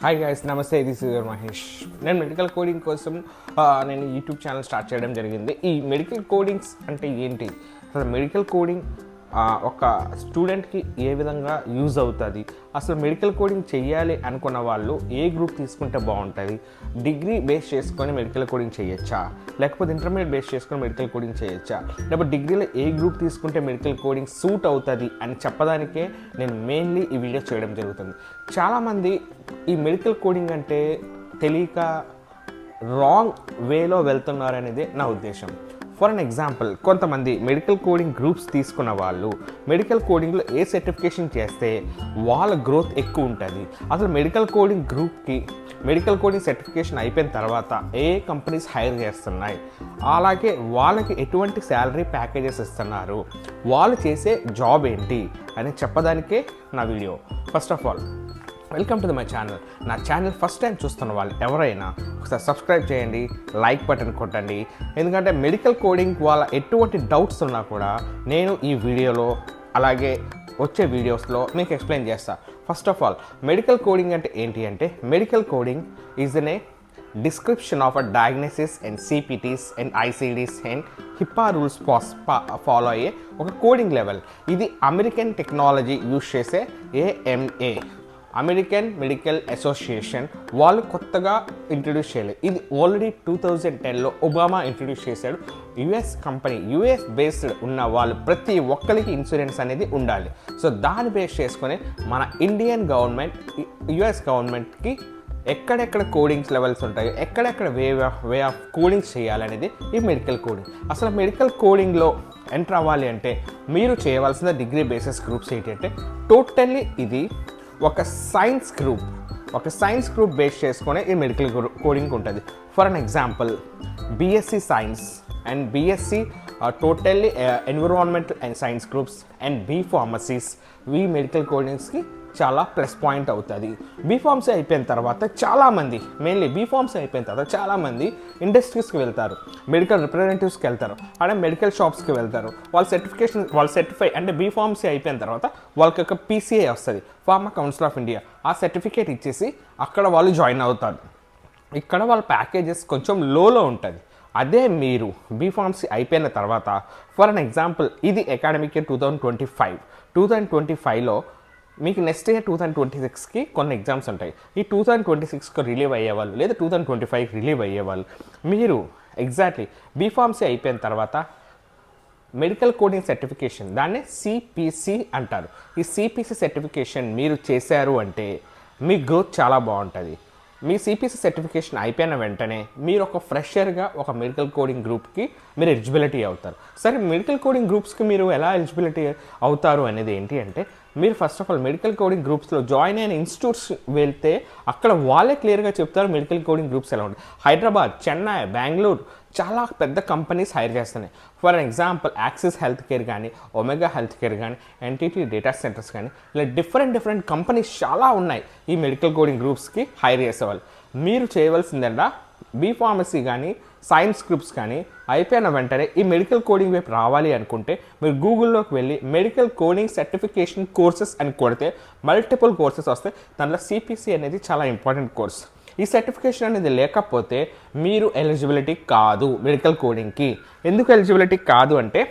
Hi guys, నమస్తే. This is Mahesh. నేను medical coding కోసం నేను యూట్యూబ్ ఛానల్ స్టార్ట్ చేయడం జరిగింది. ఈ మెడికల్ కోడింగ్స్ అంటే ఏంటి, అసలు మెడికల్ కోడింగ్ ఒక స్టూడెంట్కి ఏ విధంగా యూజ్ అవుతుంది, అసలు మెడికల్ కోడింగ్ చెయ్యాలి అనుకున్న వాళ్ళు ఏ గ్రూప్ తీసుకుంటే బాగుంటుంది, డిగ్రీ బేస్ చేసుకొని మెడికల్ కోడింగ్ చేయొచ్చా, లేకపోతే ఇంటర్మీడియట్ బేస్ చేసుకొని మెడికల్ కోడింగ్ చేయొచ్చా, లేకపోతే డిగ్రీలో ఏ గ్రూప్ తీసుకుంటే మెడికల్ కోడింగ్ సూట్ అవుతుంది అని చెప్పడానికే నేను మెయిన్లీ ఈ వీడియో చేయడం జరుగుతుంది. చాలామంది ఈ మెడికల్ కోడింగ్ అంటే తెలియక రాంగ్ వేలో వెళ్తున్నారనేది నా ఉద్దేశం. ఫర్ అన్ ఎగ్జాంపుల్, కొంతమంది మెడికల్ కోడింగ్ గ్రూప్స్ తీసుకున్న వాళ్ళు మెడికల్ కోడింగ్లో ఏ సర్టిఫికేషన్ చేస్తే వాళ్ళ గ్రోత్ ఎక్కువ ఉంటుంది, అసలు మెడికల్ కోడింగ్ గ్రూప్కి మెడికల్ కోడింగ్ సర్టిఫికేషన్ అయిపోయిన తర్వాత ఏ కంపెనీస్ హైర్ చేస్తున్నాయి, అలాగే వాళ్ళకి ఎటువంటి శాలరీ ప్యాకేజెస్ ఇస్తున్నారు, వాళ్ళు చేసే జాబ్ ఏంటి అని చెప్పడానికే నా video. First of all, welcome to my channel. నా ఛానల్ ఫస్ట్ టైం చూస్తున్న వాళ్ళు ఎవరైనా ఒకసారి సబ్స్క్రైబ్ చేయండి, లైక్ బటన్ కొట్టండి. ఎందుకంటే మెడికల్ కోడింగ్ వాళ్ళ ఎటువంటి డౌట్స్ ఉన్నా కూడా నేను ఈ వీడియోలో అలాగే వచ్చే వీడియోస్లో మీకు ఎక్స్ప్లెయిన్ చేస్తాను. First of all, medical coding అంటే ఏంటి అంటే, medical coding is an a description of a diagnosis and CPTs and ICDs and HIPAA rules follow అయ్యే ఒక కోడింగ్ లెవెల్. ఇది అమెరికన్ టెక్నాలజీ యూజ్ చేసే AMA, అమెరికన్ మెడికల్ అసోసియేషన్ వాళ్ళు కొత్తగా introduce చేయలేదు. ఇది ఆల్రెడీ 2010లో ఒబామా ఇంట్రడ్యూస్ చేశాడు. యుఎస్ కంపెనీ, యుఎస్ బేస్డ్ ఉన్న వాళ్ళు ప్రతి ఒక్కరికి ఇన్సూరెన్స్ అనేది ఉండాలి. సో దాన్ని బేస్ చేసుకొని మన ఇండియన్ గవర్నమెంట్ యుఎస్ గవర్నమెంట్కి ఎక్కడెక్కడ కోడింగ్స్ లెవెల్స్ ఉంటాయో, ఎక్కడెక్కడ వే ఆఫ్ కోడింగ్స్ చేయాలనేది ఈ మెడికల్ కోడింగ్. అసలు మెడికల్ కోడింగ్లో ఎంటర్ అవ్వాలి అంటే మీరు చేయవలసిన డిగ్రీ బేసిస్ గ్రూప్స్ ఏంటి అంటే, టోటల్లీ ఇది ఒక సైన్స్ గ్రూప్ బేస్ చేసుకొని ఈ మెడికల్ కోడింగ్ ఉంటుంది. For an example, BSc science and BSc totally environmental and science groups and B pharmacies ఈ మెడికల్ కోడింగ్స్కి చాలా ప్లస్ పాయింట్ అవుతుంది. బీఫార్మసీ అయిపోయిన తర్వాత చాలామంది, మెయిన్లీ బీఫార్మసీ అయిపోయిన తర్వాత చాలామంది ఇండస్ట్రీస్కి వెళ్తారు, మెడికల్ రిప్రజెంటేటివ్స్కి వెళ్తారు, అంటే మెడికల్ షాప్స్కి వెళ్తారు. వాళ్ళు సర్టిఫై అంటే బీఫార్మసీ అయిపోయిన తర్వాత వాళ్ళకి ఒక PCA వస్తుంది, ఫార్మా కౌన్సిల్ ఆఫ్ ఇండియా. ఆ సర్టిఫికేట్ ఇచ్చేసి అక్కడ వాళ్ళు జాయిన్ అవుతారు. ఇక్కడ వాళ్ళ ప్యాకేజెస్ కొంచెం లోలో ఉంటుంది. అదే మీరు బీఫార్మసీ అయిపోయిన తర్వాత, ఫర్ అన్ ఎగ్జాంపుల్, ఇది అకాడమిక్ ఇయర్ 2025లో మీకు నెక్స్ట్ ఇయర్ 2026కి కొన్ని ఎగ్జామ్స్ ఉంటాయి. ఈ 2026కి రిలీవ్ అయ్యేవాళ్ళు లేదా 2025కి రిలీవ్ అయ్యేవాళ్ళు, మీరు ఎగ్జాక్ట్లీ బీఫార్మసీ అయిపోయిన తర్వాత మెడికల్ కోడింగ్ సర్టిఫికేషన్, దాన్ని CPC అంటారు. ఈ CPC సర్టిఫికేషన్ మీరు చేశారు అంటే మీ గ్రోత్ చాలా బాగుంటుంది. మీ CPC సర్టిఫికేషన్ అయిపోయిన వెంటనే మీరు ఒక ఫ్రెషర్గా ఒక మెడికల్ కోడింగ్ గ్రూప్కి మీరు ఎలిజిబిలిటీ అవుతారు. సరే, మెడికల్ కోడింగ్ గ్రూప్స్కి మీరు ఎలా ఎలిజిబిలిటీ అవుతారు అనేది ఏంటి అంటే, మీరు first of all medical coding గ్రూప్స్లో జాయిన్ అయిన ఇన్స్టిట్యూట్స్ వెళ్తే అక్కడ వాళ్ళే క్లియర్గా చెప్తారు మెడికల్ కోడింగ్ గ్రూప్స్ ఎలా ఉంటాయి. హైదరాబాద్, చెన్నై, బెంగళూరు చాలా పెద్ద కంపెనీస్ హైర్ చేస్తున్నాయి. For example, axis health care కానీ, ఒమెగా హెల్త్ కేర్ కానీ, ఎన్టీటీ డేటా సెంటర్స్ కానీ, ఇలా డిఫరెంట్ కంపెనీస్ చాలా ఉన్నాయి ఈ మెడికల్ కోడింగ్ గ్రూప్స్కి హైర్ చేసేవాళ్ళు. మీరు చేయవలసిందంటే బీఫార్మసీ కానీ సైన్స్ గ్రూప్స్ కానీ అయిపోయిన వెంటనే ఈ మెడికల్ కోడింగ్ వైపు రావాలి అనుకుంటే మీరు గూగుల్లోకి వెళ్ళి మెడికల్ కోడింగ్ సర్టిఫికేషన్ కోర్సెస్ అని కొడితే మల్టిపుల్ కోర్సెస్ వస్తాయి. దాంట్లో CPC అనేది చాలా ఇంపార్టెంట్ కోర్స్. ఈ సర్టిఫికేషన్ అనేది లేకపోతే మీరు ఎలిజిబిలిటీ కాదు మెడికల్ కోడింగ్కి. ఎందుకు ఎలిజిబిలిటీ కాదు అంటే,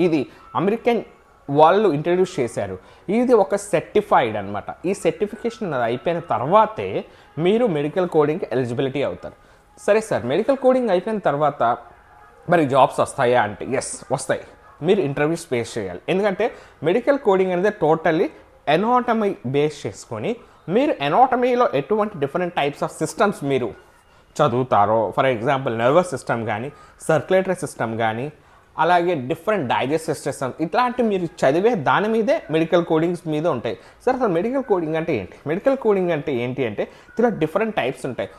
ఇది అమెరికన్ వాళ్ళు ఇంట్రడ్యూస్ చేశారు. ఇది ఒక సర్టిఫైడ్ అనమాట. ఈ సర్టిఫికేషన్ అయిపోయిన తర్వాతే మీరు మెడికల్ కోడింగ్కి ఎలిజిబిలిటీ అవుతారు. సరే సార్, మెడికల్ కోడింగ్ అయిపోయిన తర్వాత మరి జాబ్స్ వస్తాయా అంటే, ఎస్ వస్తాయి. మీరు ఇంటర్వ్యూస్ ఫేస్ చేయాలి. ఎందుకంటే మెడికల్ కోడింగ్ అనేది టోటల్లీ ఎనాటమీ బేస్ చేసుకొని, మీరు ఎనాటమీలో ఎటువంటి డిఫరెంట్ టైప్స్ ఆఫ్ సిస్టమ్స్ మీరు చదువుతారో, ఫర్ ఎగ్జాంపుల్ నర్వస్ సిస్టమ్ కానీ, సర్క్యులేటరీ సిస్టమ్ కానీ, అలాగే డిఫరెంట్ డైజెస్టివ్ సిస్టమ్, ఇట్లాంటివి మీరు చదివే దాని మీదే మెడికల్ కోడింగ్స్ మీద ఉంటాయి. సరే, అసలు మెడికల్ కోడింగ్ అంటే ఏంటి? మెడికల్ కోడింగ్ అంటే ఏంటి అంటే, ఇలా డిఫరెంట్ టైప్స్ ఉంటాయి.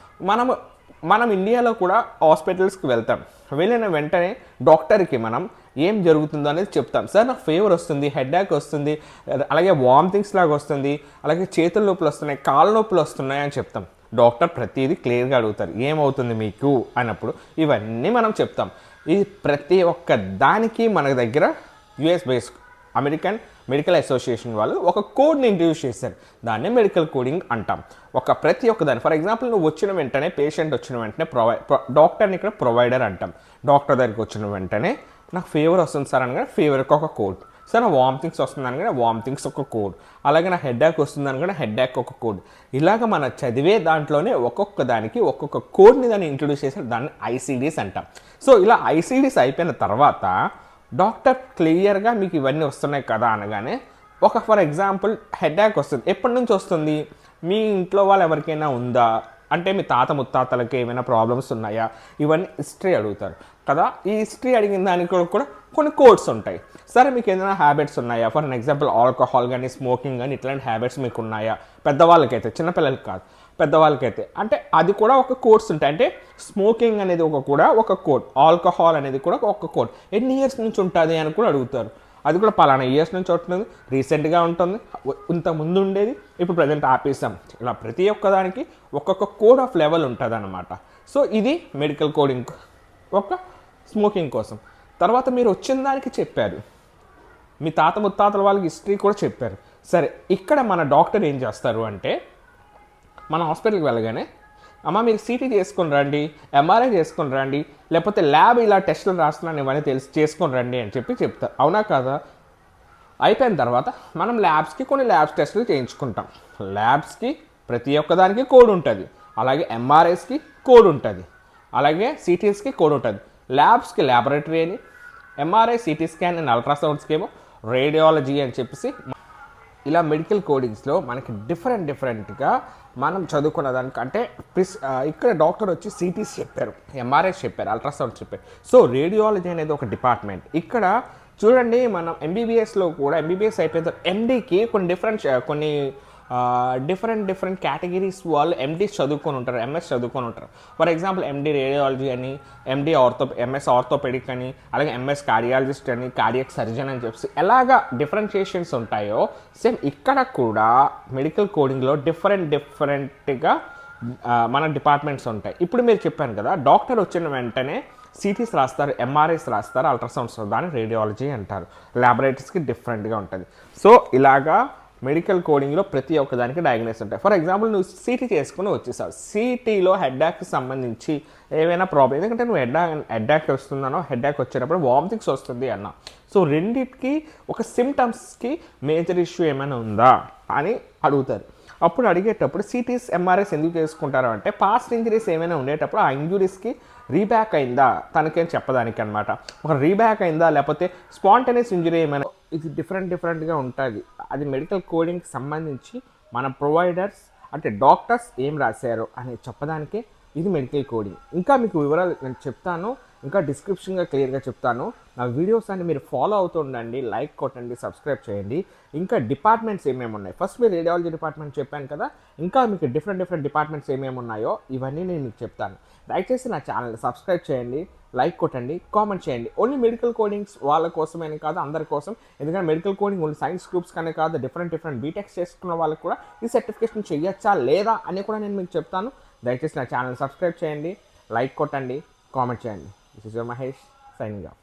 మనం ఇండియాలో కూడా హాస్పిటల్స్కి వెళ్తాం. వెళ్ళిన వెంటనే డాక్టర్కి మనం ఏం జరుగుతుందో అనేది చెప్తాం. సార్, నాకు ఫీవర్ వస్తుంది, హెడ్ఏక్ వస్తుంది, అలాగే వామిటింగ్స్ లాగా వస్తుంది, అలాగే చేతుల నొప్పులు వస్తున్నాయి, కాళ్ళ నొప్పులు వస్తున్నాయి అని చెప్తాం. డాక్టర్ ప్రతిదీ క్లియర్గా అడుగుతారు, ఏమవుతుంది మీకు అన్నప్పుడు ఇవన్నీ మనం చెప్తాం. ఇది ప్రతి ఒక్క దానికి మన దగ్గర US base American Medical Association వాళ్ళు ఒక కోడ్ని ఇంట్రడ్యూస్ చేశారు. దాన్నే మెడికల్ కోడింగ్ అంటాం. ప్రతి ఒక్క దాన్ని, ఫర్ ఎగ్జాంపుల్ నువ్వు వచ్చిన వెంటనే, పేషెంట్ వచ్చిన వెంటనే డాక్టర్ని ఇక్కడ ప్రొవైడర్ అంటాం. డాక్టర్ దగ్గరికి వచ్చిన వెంటనే నాకు ఫీవర్ వస్తుంది సార్ అనగా ఫీవర్కి ఒక కోడ్, సార్ నా వామిటింగ్స్ వస్తుంది అనగా వామిటింగ్స్ ఒక కోడ్, అలాగే నా హెడ్ఏక్ వస్తుంది అనగా హెడ్ఏక్ ఒక కోడ్. ఇలాగ మనం చదివే దాంట్లోనే ఒక్కొక్క దానికి ఒక్కొక్క కోడ్ని దాన్ని ఇంట్రడ్యూస్ చేశారు. దాన్ని ఐసీడీస్ అంటాం. సో ఇలా ఐసీడీస్ అయిపోయిన తర్వాత డాక్టర్ క్లియర్గా మీకు ఇవన్నీ వస్తున్నాయి కదా అనగానే ఫర్ ఎగ్జాంపుల్ హెడ్ఏక్ వస్తుంది. ఎప్పటి నుంచి వస్తుంది? మీ ఇంట్లో వాళ్ళు ఎవరికైనా ఉందా అంటే మీ తాత ముత్తాతలకి ఏమైనా ప్రాబ్లమ్స్ ఉన్నాయా, ఇవన్నీ హిస్టరీ అడుగుతారు కదా. ఈ హిస్టరీ అడిగిన దానికి కూడా కొన్ని కోడ్స్ ఉంటాయి. సరే మీకు ఏదైనా హ్యాబిట్స్ ఉన్నాయా, ఫర్ ఎగ్జాంపుల్ ఆల్కహాల్ కానీ స్మోకింగ్ కానీ ఇట్లాంటి హ్యాబిట్స్ మీకు ఉన్నాయా, పెద్దవాళ్ళకైతే, చిన్నపిల్లలకి కాదు, పెద్దవాళ్ళకైతే అంటే అది కూడా ఒక కోడ్స్ ఉంటాయి. అంటే స్మోకింగ్ అనేది ఒక కోడ్, ఆల్కహాల్ అనేది కూడా ఒక కోడ్. ఎన్ని ఇయర్స్ నుంచి ఉంటుంది అని కూడా అడుగుతారు. అది కూడా పలానా ఇయర్స్ నుంచి ఉంటుంది, రీసెంట్గా ఉంటుంది, ఇంత ముందు ఉండేది, ఇప్పుడు ప్రజెంట్ ఆపేసాం. ఇలా ప్రతి ఒక్కదానికి ఒక్కొక్క కోడ్ ఆఫ్ లెవెల్ ఉంటుంది అన్నమాట. సో ఇది మెడికల్ కోడింగ్ ఒక స్మోకింగ్ కోసం. తర్వాత మీరు వచ్చిన దానికి చెప్పారు, మీ తాత ముత్తాతల వాళ్ళకి హిస్టరీ కూడా చెప్పారు. సరే ఇక్కడ మన డాక్టర్ ఏం చేస్తారు అంటే, మన హాస్పిటల్కి వెళ్ళగానే అమ్మ మీరు సిటీ చేసుకొని రండి, ఎంఆర్ఐ చేసుకొని రండి, లేకపోతే ల్యాబ్ ఇలా టెస్టులు రాస్తున్నాను ఇవన్నీ చేసుకొని రండి అని చెప్తారు. అవునా కాదా? అయిపోయిన తర్వాత మనం ల్యాబ్స్కి కొన్ని టెస్టులు చేయించుకుంటాం. ల్యాబ్స్కి ప్రతి ఒక్కదానికి కోడ్ ఉంటుంది, అలాగే ఎంఆర్ఐస్కి కోడ్ ఉంటుంది, అలాగే సిటీస్కి కోడ్ ఉంటుంది. ల్యాబ్స్కి ల్యాబొరేటరీ అని, ఎంఆర్ఐ, సిటీ స్కాన్ అండ్ అల్ట్రాసౌండ్స్కి ఏమో రేడియాలజీ అని చెప్పేసి, ఇలా మెడికల్ కోడింగ్స్లో మనకి డిఫరెంట్గా మనం చదువుకున్న దానికి అంటే ఇక్కడ డాక్టర్ వచ్చి సిటీస్ చెప్పారు, ఎంఆర్ఐస్ చెప్పారు, అల్ట్రాసౌండ్స్ చెప్పారు. సో రేడియాలజీ అనేది ఒక డిపార్ట్మెంట్. ఇక్కడ చూడండి మనం ఎంబీబీఎస్లో కూడా ఎంబీబీఎస్ అయిపోయిన తర్వాత ఎండీకి కొన్ని డిఫరెంట్ కేటగిరీస్ వాళ్ళు ఎండీస్ చదువుకొని ఉంటారు, ఎంఎస్ చదువుకొని ఉంటారు. ఫర్ ఎగ్జాంపుల్ ఎండీ రేడియాలజీ అని, ఎంఎస్ ఆర్థోపెడిక్ అని, అలాగే ఎంఎస్ కార్డియాలజిస్ట్ అని, కార్డియాక్ సర్జన్ అని చెప్పి ఎలాగా డిఫరెన్షియేషన్స్ ఉంటాయో సేమ్ ఇక్కడ కూడా మెడికల్ కోడింగ్లో డిఫరెంట్గా మన డిపార్ట్మెంట్స్ ఉంటాయి. ఇప్పుడు మీరు చెప్పాను కదా, డాక్టర్ వచ్చిన వెంటనే సిటీస్ రాస్తారు, ఎంఆర్ఐస్ రాస్తారు, అల్ట్రాసౌండ్స్, దాన్ని రేడియాలజీ అంటారు. ల్యాబొరేటరీస్కి డిఫరెంట్గా ఉంటుంది. సో ఇలాగా మెడికల్ కోడింగ్లో ప్రతి ఒక్కదానికి డయాగ్నోస్ ఉంటాయి. ఫర్ ఎగ్జాంపుల్ నువ్వు సిటీ చేసుకుని వచ్చేసావు, సిటీలో హెడ్ఏక్కి సంబంధించి ఏమైనా ప్రాబ్లం, ఎందుకంటే నువ్వు హెడ్ఏక్ వస్తుందనో, హెడ్ఏక్ వచ్చేటప్పుడు వామిటింగ్స్ వస్తుంది అన్నా. సో రెండింటికి ఒక సిమ్టమ్స్కి మేజర్ ఇష్యూ ఏమైనా ఉందా అని అడుగుతారు. అప్పుడు అడిగేటప్పుడు సిటీస్ ఎంఆర్ఐస్ ఎందుకు చేసుకుంటారు అంటే పాస్ట్ ఇంజరీస్ ఏమైనా ఉండేటప్పుడు ఆ ఇంజురీస్కి రీబ్యాక్ అయిందా తనకేం చెప్పడానికి అనమాట. ఒక రీబ్యాక్ అయిందా లేకపోతే స్పాంటేనియస్ ఇంజరీ ఏమైనా, ఇది డిఫరెంట్గా ఉంటుంది. అది మెడికల్ కోడింగ్కి సంబంధించి మన ప్రొవైడర్స్ అంటే డాక్టర్స్ ఏం రాశారు అని చెప్పడానికే ఇది మెడికల్ కోడింగ్. ఇంకా మీకు వివరాలు నేను చెప్తాను, ఇంకా డిస్క్రిప్షన్గా క్లియర్గా చెప్తాను. నా వీడియోస్ అన్ని మీరు ఫాలో అవుతూ ఉండండి, లైక్ కొట్టండి, సబ్స్క్రైబ్ చేయండి. ఇంకా డిపార్ట్మెంట్స్ ఏమేమి ఉన్నాయి, ఫస్ట్ మీరు రేడియాలజీ డిపార్ట్మెంట్ చెప్పాను కదా, ఇంకా మీకు డిఫరెంట్ డిపార్ట్మెంట్స్ ఏమేమి ఉన్నాయో ఇవన్నీ నేను మీకు చెప్తాను. దయచేసి నా ఛానల్ని సబ్స్క్రైబ్ చేయండి, లైక్ కొట్టండి, కామెంట్ చేయండి. ఓన్లీ మెడికల్ కోడింగ్స్ వాళ్ళ కోసమేనే కాదు, అందరి కోసం. ఎందుకంటే medical coding only science groups కానీ కాదు, డిఫరెంట్ బీటెక్స్ చేసుకున్న వాళ్ళకి కూడా ఈ సర్టిఫికేషన్ చేయొచ్చా లేదా అని కూడా నేను మీకు చెప్తాను. దయచేసి నా ఛానల్ సబ్స్క్రైబ్ చేయండి, లైక్ కొట్టండి, కామెంట్ చేయండి. This is your Mahesh signing off.